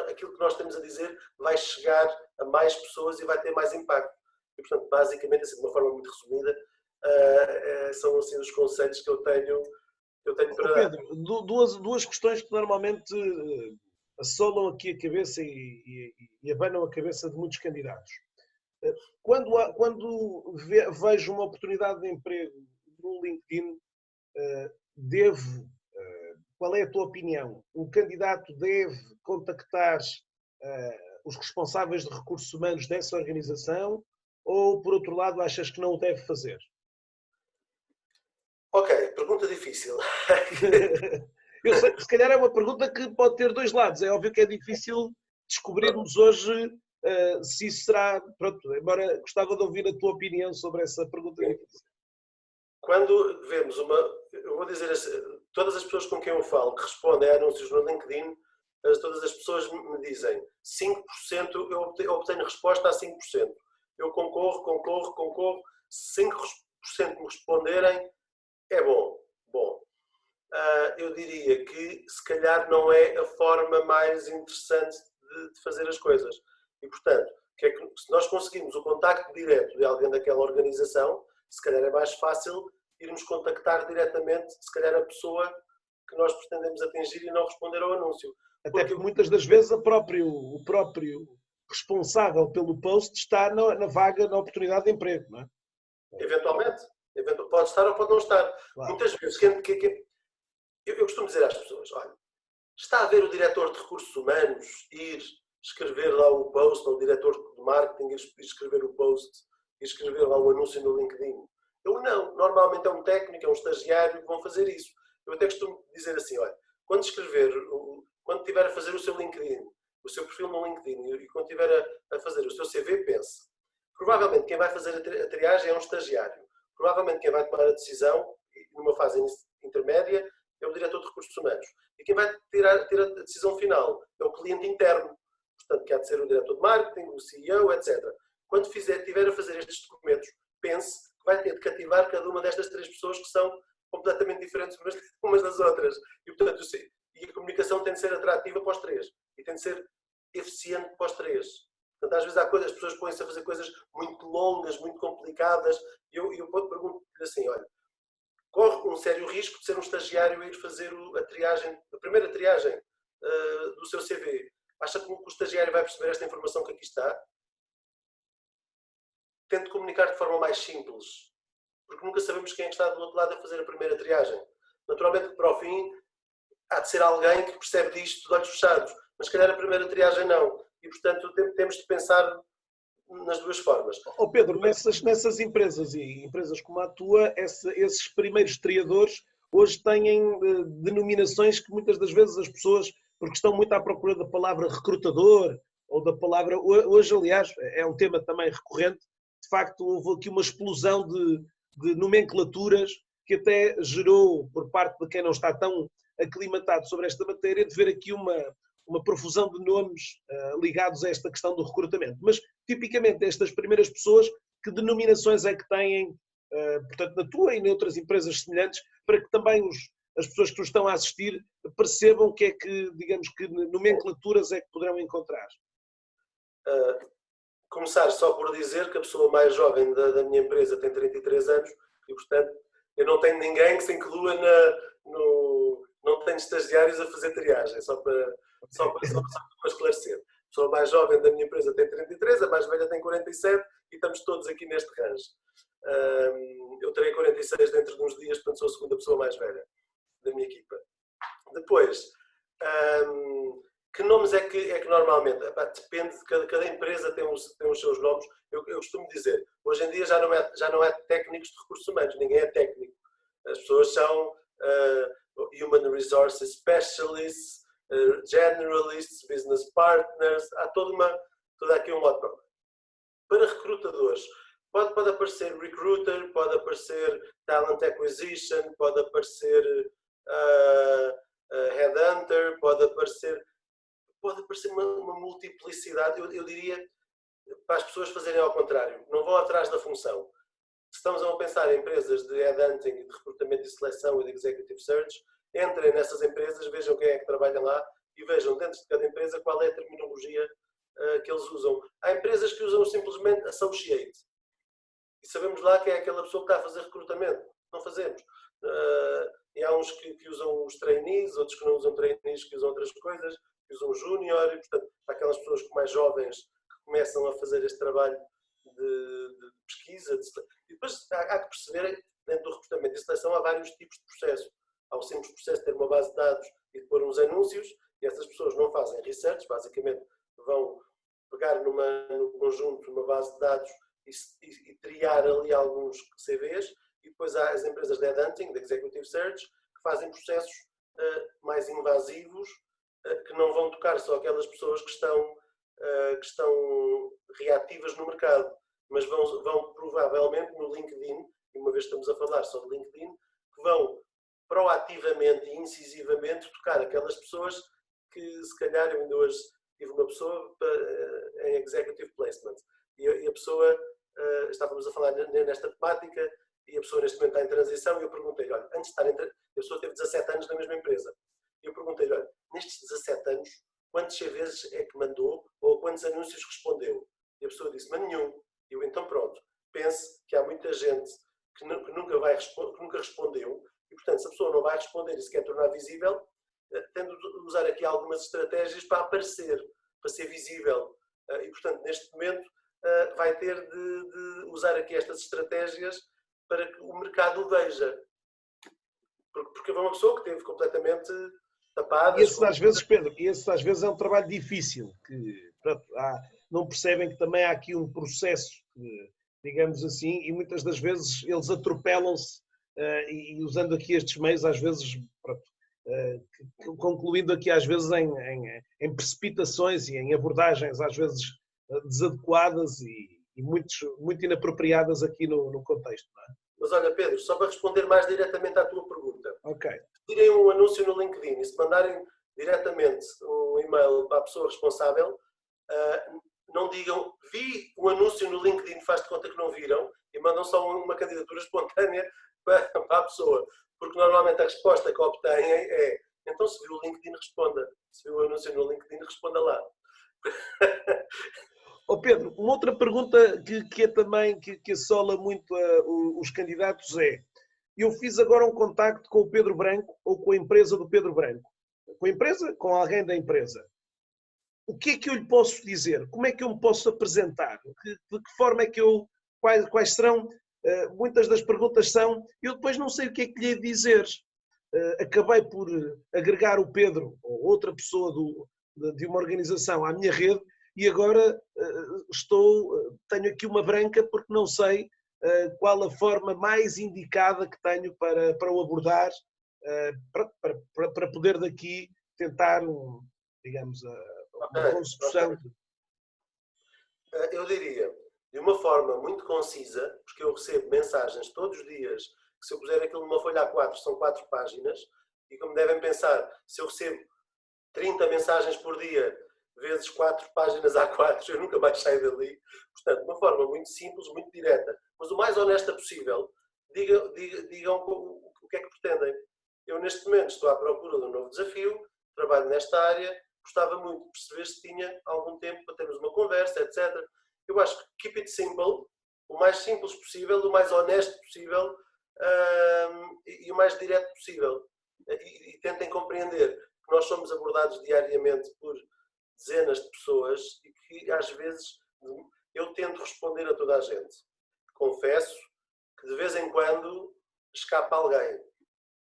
S2: aquilo que nós temos a dizer vai chegar a mais pessoas e vai ter mais impacto. E, portanto, basicamente, assim, de uma forma muito resumida, são assim os conselhos que eu tenho para dar.
S1: Pedro, duas questões que normalmente assolam aqui a cabeça e abanam a cabeça de muitos candidatos. Quando vejo uma oportunidade de emprego no LinkedIn, qual é a tua opinião? O candidato deve contactar os responsáveis de recursos humanos dessa organização ou, por outro lado, achas que não o deve fazer?
S2: Ok, pergunta difícil.
S1: Eu sei, se calhar é uma pergunta que pode ter dois lados. É óbvio que é difícil descobrirmos hoje se isso será... Pronto, embora gostava de ouvir a tua opinião sobre essa pergunta difícil.
S2: Quando vemos eu vou dizer assim, todas as pessoas com quem eu falo que respondem a anúncios no LinkedIn, todas as pessoas me dizem 5%, eu obtenho resposta a 5%. Eu concorro, 5% me responderem, é bom. Eu diria que se calhar não é a forma mais interessante de fazer as coisas. E, portanto, se nós conseguimos o contacto direto de alguém daquela organização, se calhar é mais fácil irmos contactar diretamente, se calhar a pessoa que nós pretendemos atingir e não responder ao anúncio.
S1: Até porque muitas das vezes o próprio responsável pelo post está na vaga, na oportunidade de emprego, não é?
S2: Eventualmente. Pode estar ou pode não estar.
S1: Claro.
S2: Muitas vezes, eu costumo dizer às pessoas, olha, está a ver o diretor de recursos humanos ir escrever lá o post, ou o diretor de marketing ir escrever o post, e escrever lá o anúncio no LinkedIn? Eu não. Normalmente é um técnico, é um estagiário que vão fazer isso. Eu até costumo dizer assim, olha, quando estiver a fazer o seu LinkedIn, o seu perfil no LinkedIn, e quando estiver a fazer o seu CV, pense. Provavelmente quem vai fazer a triagem é um estagiário. Provavelmente quem vai tomar a decisão, numa fase intermédia, é o diretor de recursos humanos. E quem vai ter a decisão final é o cliente interno. Portanto, que há de ser o diretor de marketing, o CEO, etc. Quando estiver a fazer estes documentos, pense que vai ter de cativar cada uma destas 3 pessoas que são completamente diferentes umas das outras. E, portanto, a comunicação tem de ser atrativa para os 3. E tem de ser eficiente para os 3. Portanto, às vezes as pessoas põem-se a fazer coisas muito longas, muito complicadas, e eu pergunto-lhe assim, olha, corre um sério risco de ser um estagiário a ir fazer a primeira triagem do seu CV. Acha que o estagiário vai perceber esta informação que aqui está? Tente comunicar de forma mais simples, porque nunca sabemos quem é que está do outro lado a fazer a primeira triagem. Naturalmente, para o fim, há de ser alguém que percebe disto de olhos fechados, mas se calhar a primeira triagem não. E, portanto, temos de pensar nas 2 formas.
S1: Pedro, nessas empresas e empresas como a tua, esses primeiros triadores hoje têm denominações que muitas das vezes as pessoas, porque estão muito à procura da palavra recrutador ou da palavra... Hoje, aliás, é um tema também recorrente. De facto, houve aqui uma explosão de nomenclaturas que até gerou, por parte de quem não está tão aclimatado sobre esta matéria, de ver aqui uma profusão de nomes ligados a esta questão do recrutamento. Mas, tipicamente, estas primeiras pessoas, que denominações é que têm, portanto, na tua e em outras empresas semelhantes, para que também as pessoas que nos estão a assistir percebam o que é que, digamos, que nomenclaturas é que poderão encontrar?
S2: Começar só por dizer que a pessoa mais jovem da minha empresa tem 33 anos e, portanto, eu não tenho ninguém que se inclua não tenho estagiários a fazer triagem, só para esclarecer. A pessoa mais jovem da minha empresa tem 33, a mais velha tem 47 e estamos todos aqui neste range. Eu terei 46 dentro de uns dias, portanto sou a segunda pessoa mais velha da minha equipa. Depois, que nomes é que normalmente? Depende de cada empresa tem os seus nomes. Eu costumo dizer, hoje em dia já não é técnicos de recursos humanos, ninguém é técnico. As pessoas são Human Resources Specialists, Generalists, Business Partners, há toda aqui um modo. Para recrutadores, pode aparecer Recruiter, pode aparecer Talent Acquisition, pode aparecer Headhunter, pode aparecer uma multiplicidade. Eu diria para as pessoas fazerem ao contrário, não vão atrás da função. Se estamos a pensar em empresas de headhunting, de recrutamento e seleção e de executive search, entrem nessas empresas, vejam quem é que trabalha lá e vejam dentro de cada empresa qual é a terminologia que eles usam. Há empresas que usam simplesmente associate. E sabemos lá quem é aquela pessoa que está a fazer recrutamento. Não fazemos. E há uns que usam os trainees, outros que não usam trainees, que usam outras coisas, que usam júnior, e portanto, há aquelas pessoas mais jovens que começam a fazer este trabalho de pesquisa. E depois há que perceber, dentro do recrutamento e seleção, há vários tipos de processo. Há o simples processo de ter uma base de dados e de pôr uns anúncios, e essas pessoas não fazem research, basicamente vão pegar num conjunto, numa base de dados e triar ali alguns CVs, e depois há as empresas de headhunting, de executive search, que fazem processos mais invasivos, que não vão tocar só aquelas pessoas que estão reativas no mercado, mas vão provavelmente no LinkedIn, e uma vez estamos a falar só de LinkedIn, que vão proativamente e incisivamente tocar aquelas pessoas que se calhar eu ainda hoje tive uma pessoa em executive placement e a pessoa, estávamos a falar nesta temática e a pessoa neste momento está em transição e eu perguntei-lhe, olha, antes de estar a pessoa teve 17 anos na mesma empresa e eu perguntei-lhe, olha, nestes 17 anos quantos CVs é que mandou ou quantos anúncios respondeu? E a pessoa disse, mas nenhum. E eu, então pronto, pense que há muita gente que nunca respondeu, e portanto, se a pessoa não vai responder e se quer tornar visível, tendo de usar aqui algumas estratégias para aparecer, para ser visível. E portanto, neste momento, vai ter de usar aqui estas estratégias para que o mercado o veja. Porque é uma pessoa que teve completamente tapada.
S1: E esses às vezes, Pedro, esse às vezes é um trabalho difícil, que pronto, não percebem que também há aqui um processo, digamos assim, e muitas das vezes eles atropelam-se e usando aqui estes meios, às vezes, pronto, concluindo aqui às vezes em precipitações e em abordagens às vezes desadequadas e muito inapropriadas aqui no contexto. Não é?
S2: Mas olha, Pedro, só para responder mais diretamente à tua pergunta.
S1: Ok.
S2: Tirem um anúncio no LinkedIn e se mandarem diretamente um e-mail para a pessoa responsável, não digam, vi um anúncio no LinkedIn, faz de conta que não viram, e mandam só uma candidatura espontânea para a pessoa. Porque normalmente a resposta que obtêm é, então se viu o LinkedIn, responda. Se viu o anúncio no LinkedIn, responda lá.
S1: Oh Pedro, uma outra pergunta que é também, que assola muito os candidatos é, eu fiz agora um contacto com o Pedro Branco ou com a empresa do Pedro Branco. Com a empresa? Com alguém da empresa. O que é que eu lhe posso dizer? Como é que eu me posso apresentar? De que forma é que eu... Quais serão... muitas das perguntas são... Eu depois não sei o que é que lhe ia dizer. Acabei por agregar o Pedro ou outra pessoa de uma organização à minha rede e agora tenho aqui uma branca porque não sei qual a forma mais indicada que tenho para o abordar, para poder daqui tentar, digamos, uma consecução.
S2: Eu diria, de uma forma muito concisa, porque eu recebo mensagens todos os dias, que se eu puser aquilo numa folha A4, são 4 páginas, e como devem pensar, se eu recebo 30 mensagens por dia, vezes 4 páginas A4, eu nunca mais saio dali. Portanto, de uma forma muito simples, muito direta, mas o mais honesta possível, digam o que é que pretendem. Eu, neste momento, estou à procura de um novo desafio, trabalho nesta área, gostava muito de perceber se tinha algum tempo para termos uma conversa, etc. Eu acho que keep it simple, o mais simples possível, o mais honesto possível e o mais direto possível. E tentem compreender que nós somos abordados diariamente por dezenas de pessoas e que às vezes eu tento responder a toda a gente. Confesso que de vez em quando escapa alguém.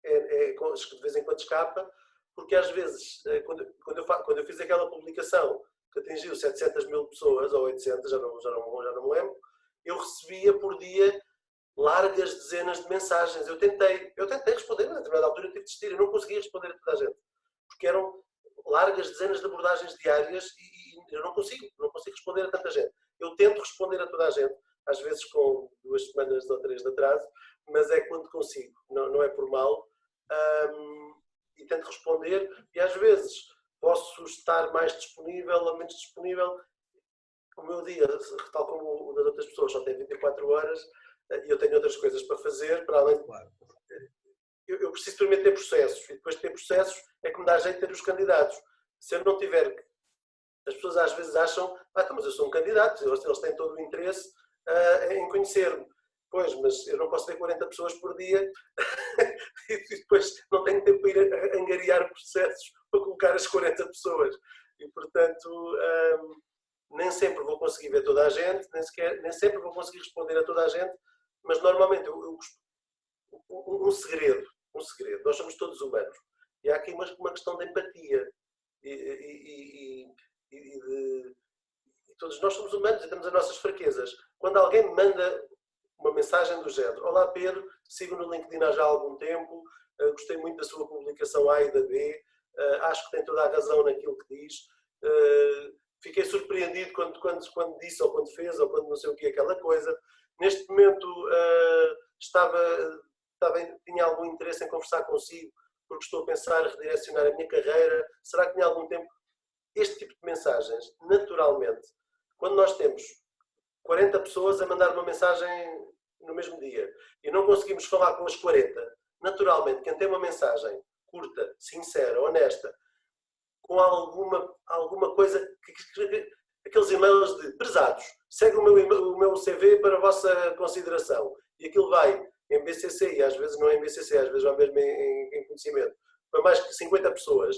S2: De vez em quando escapa, porque às vezes, quando eu fiz aquela publicação que atingiu 700 mil pessoas, ou 800, já não me lembro, eu recebia por dia largas dezenas de mensagens. Eu tentei responder, mas a determinada altura eu tive de desistir. Eu não conseguia responder a toda a gente, porque eram largas dezenas de abordagens diárias e eu não consigo responder a tanta gente. Eu tento responder a toda a gente, às vezes com 2 semanas ou 3 de atraso, mas é quando consigo, não é por mal. E tento responder e às vezes posso estar mais disponível ou menos disponível. O meu dia, tal como o das outras pessoas, só tem 24 horas e eu tenho outras coisas para fazer, para além de...
S1: Claro.
S2: Eu preciso primeiro ter processos e depois de ter processos é que me dá jeito de ter os candidatos. Se eu não tiver... As pessoas às vezes acham, mas eu sou um candidato, eles têm todo o interesse em conhecer-me. Pois, mas eu não posso ver 40 pessoas por dia e depois não tenho tempo para ir a angariar processos para colocar as 40 pessoas. E, portanto, nem sempre vou conseguir ver toda a gente, nem sempre vou conseguir responder a toda a gente, mas normalmente um segredo. Nós somos todos humanos. E há aqui uma questão de empatia. E todos nós somos humanos e temos as nossas fraquezas. Quando alguém me manda uma mensagem do género: olá Pedro, sigo no LinkedIn há já algum tempo, gostei muito da sua publicação A e da B, acho que tem toda a razão naquilo que diz, fiquei surpreendido quando disse ou quando fez ou quando não sei o que aquela coisa. Neste momento tinha algum interesse em conversar consigo porque estou a pensar em redirecionar a minha carreira, será que tinha algum tempo? Este tipo de mensagens, naturalmente, quando nós temos 40 pessoas a mandar uma mensagem no mesmo dia e não conseguimos falar com as 40, naturalmente, quem tem uma mensagem curta, sincera, honesta, com alguma coisa, aqueles e-mails de prezados, segue o meu CV para a vossa consideração, e aquilo vai em BCC, e às vezes não é em BCC, às vezes já mesmo em conhecimento, para mais que 50 pessoas,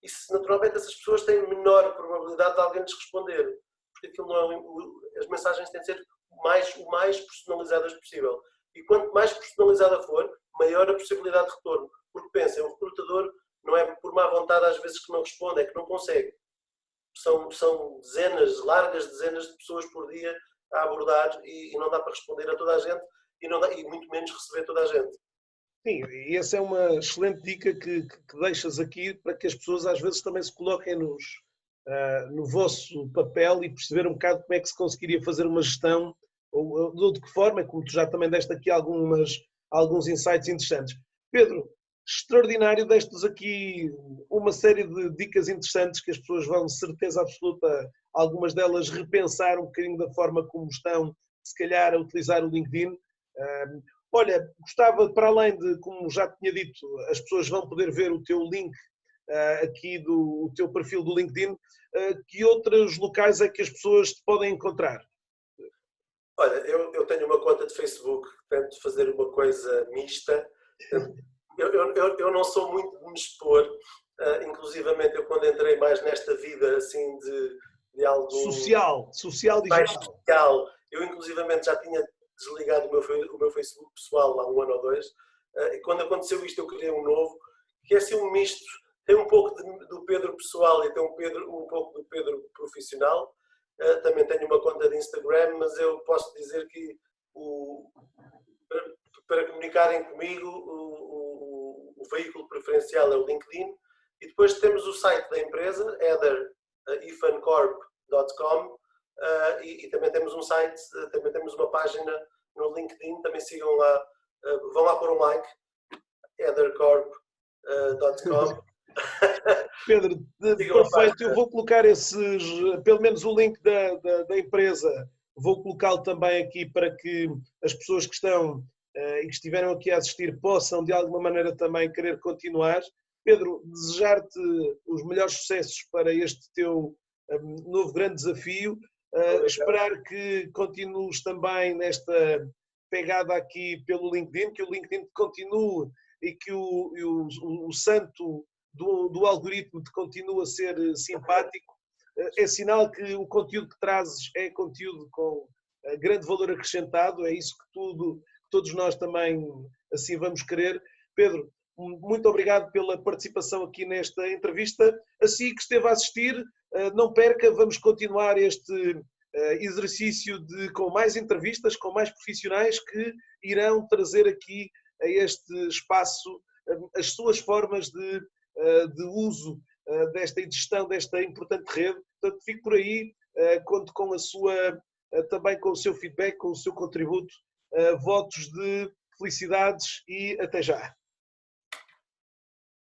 S2: e naturalmente essas pessoas têm menor probabilidade de alguém lhes responder, porque aquilo não é, as mensagens têm de ser o mais personalizadas possível. E quanto mais personalizada for, maior a possibilidade de retorno. Porque pensem, o recrutador não é por má vontade às vezes que não responde, é que não consegue. São dezenas, largas dezenas de pessoas por dia a abordar e não dá para responder a toda a gente e muito menos receber toda a gente.
S1: Sim, e essa é uma excelente dica que deixas aqui para que as pessoas às vezes também se coloquem no vosso papel e perceber um bocado como é que se conseguiria fazer uma gestão ou de que forma, como tu já também deste aqui alguns insights interessantes. Pedro, extraordinário, deste-nos aqui uma série de dicas interessantes que as pessoas vão, de certeza absoluta, algumas delas repensar um bocadinho da forma como estão, se calhar, a utilizar o LinkedIn. Olha, gostava, para além de, como já tinha dito, as pessoas vão poder ver o teu link aqui do teu perfil do LinkedIn, que outros locais é que as pessoas te podem encontrar?
S2: Olha, eu tenho uma conta de Facebook que tento fazer uma coisa mista. Eu não sou muito de me expor, inclusivamente eu quando entrei mais nesta vida assim de algo
S1: social
S2: mais
S1: digital.
S2: social, eu inclusivamente já tinha desligado o meu Facebook pessoal há 1 ano ou 2, e quando aconteceu isto eu criei um novo, que é assim um misto, tem um pouco do Pedro pessoal e tem um pouco do Pedro profissional. Também tenho uma conta de Instagram, mas eu posso dizer que para comunicarem comigo o veículo preferencial é o LinkedIn, e depois temos o site da empresa, ethercorp.com, e também temos um site, também temos uma página no LinkedIn, também sigam lá, vão lá pôr um like, ethercorp.com.
S1: Pedro, perfeito, eu vou colocar pelo menos o link da empresa, vou colocá-lo também aqui para que as pessoas que estão e que estiveram aqui a assistir possam de alguma maneira também querer continuar. Pedro, desejar-te os melhores sucessos para este teu novo grande desafio, esperar que continues também nesta pegada aqui pelo LinkedIn, que o LinkedIn continue e que o santo do algoritmo te continua a ser simpático. É sinal que o conteúdo que trazes é conteúdo com grande valor acrescentado, é isso que todos nós também assim vamos querer. Pedro, muito obrigado pela participação aqui nesta entrevista. Assim que esteve a assistir, não perca, vamos continuar este exercício com mais entrevistas, com mais profissionais que irão trazer aqui a este espaço as suas formas de uso desta e de gestão desta importante rede. Portanto, fico por aí, conto com também com o seu feedback, com o seu contributo. Votos de felicidades e até já.